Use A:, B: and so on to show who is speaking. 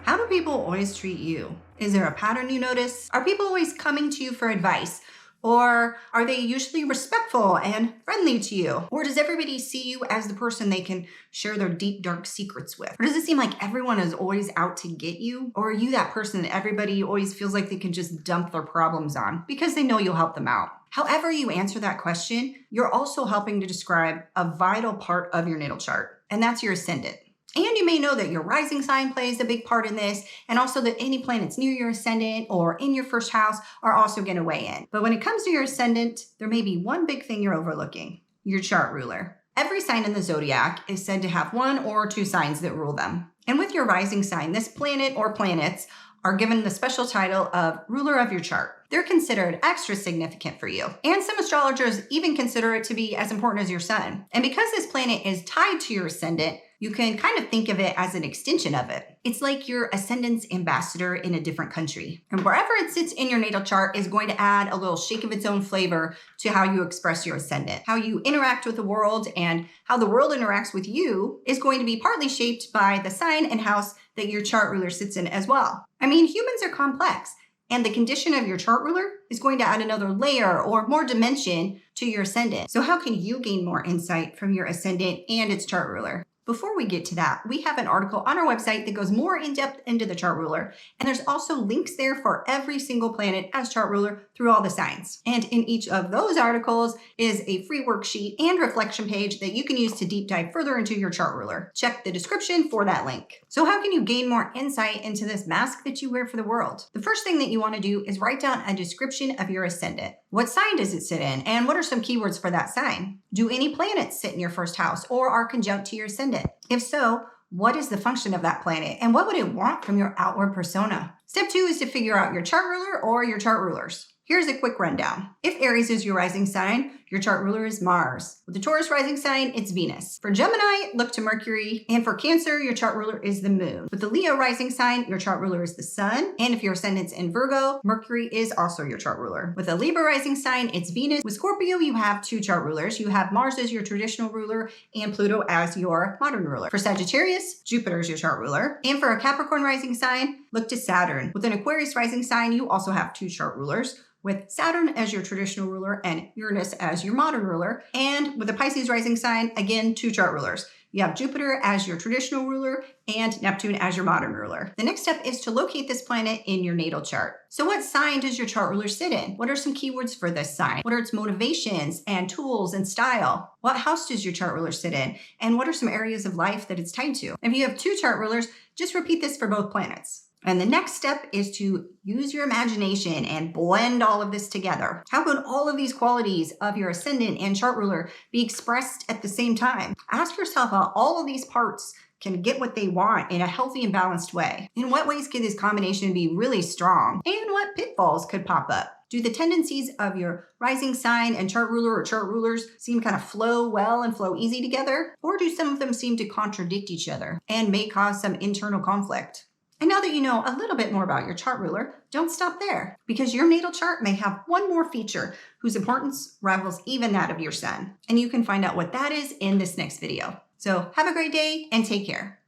A: How do people always treat you? Is there a pattern you notice? Are people always coming to you for advice? Or are they usually respectful and friendly to you? Or does everybody see you as the person they can share their deep, dark secrets with? Or does it seem like everyone is always out to get you? Or are you that person that everybody always feels like they can just dump their problems on because they know you'll help them out? However you answer that question, you're also helping to describe a vital part of your natal chart, and that's your ascendant. And you may know that your rising sign plays a big part in this, and also that any planets near your ascendant or in your first house are also going to weigh in. But when it comes to your ascendant, there may be one big thing you're overlooking: your chart ruler. Every sign in the zodiac is said to have one or two signs that rule them. And with your rising sign, this planet or planets are given the special title of ruler of your chart. They're considered extra significant for you. And some astrologers even consider it to be as important as your sun. And because this planet is tied to your ascendant, you can kind of think of it as an extension of it. It's like your ascendant's ambassador in a different country. And wherever it sits in your natal chart is going to add a little shake of its own flavor to how you express your ascendant. How you interact with the world and how the world interacts with you is going to be partly shaped by the sign and house that your chart ruler sits in as well. I mean, humans are complex, and the condition of your chart ruler is going to add another layer or more dimension to your ascendant. So how can you gain more insight from your ascendant and its chart ruler? Before we get to that, we have an article on our website that goes more in depth into the chart ruler. And there's also links there for every single planet as chart ruler through all the signs. And in each of those articles is a free worksheet and reflection page that you can use to deep dive further into your chart ruler. Check the description for that link. So how can you gain more insight into this mask that you wear for the world? The first thing that you want to do is write down a description of your ascendant. What sign does it sit in? And what are some keywords for that sign? Do any planets sit in your first house or are conjunct to your ascendant? If so, what is the function of that planet and what would it want from your outward persona? Step 2 is to figure out your chart ruler or your chart rulers. Here's a quick rundown. If Aries is your rising sign, your chart ruler is Mars. With the Taurus rising sign, it's Venus. For Gemini, look to Mercury. And for Cancer, your chart ruler is the Moon. With the Leo rising sign, your chart ruler is the Sun. And if your ascendant's in Virgo, Mercury is also your chart ruler. With a Libra rising sign, it's Venus. With Scorpio, you have two chart rulers. You have Mars as your traditional ruler and Pluto as your modern ruler. For Sagittarius, Jupiter is your chart ruler. And for a Capricorn rising sign, look to Saturn. With an Aquarius rising sign, you also have two chart rulers, with Saturn as your traditional ruler and Uranus as your modern ruler. And with the Pisces rising sign, again, two chart rulers. You have Jupiter as your traditional ruler and Neptune as your modern ruler. The next step is to locate this planet in your natal chart. So what sign does your chart ruler sit in? What are some keywords for this sign? What are its motivations and tools and style? What house does your chart ruler sit in? And what are some areas of life that it's tied to? If you have two chart rulers, just repeat this for both planets. And the next step is to use your imagination and blend all of this together. How could all of these qualities of your ascendant and chart ruler be expressed at the same time? Ask yourself how all of these parts can get what they want in a healthy and balanced way. In what ways could this combination be really strong? And what pitfalls could pop up? Do the tendencies of your rising sign and chart ruler or chart rulers seem kind of flow well and flow easy together? Or do some of them seem to contradict each other and may cause some internal conflict? And now that you know a little bit more about your chart ruler, don't stop there, because your natal chart may have one more feature whose importance rivals even that of your sun. And you can find out what that is in this next video. So have a great day and take care.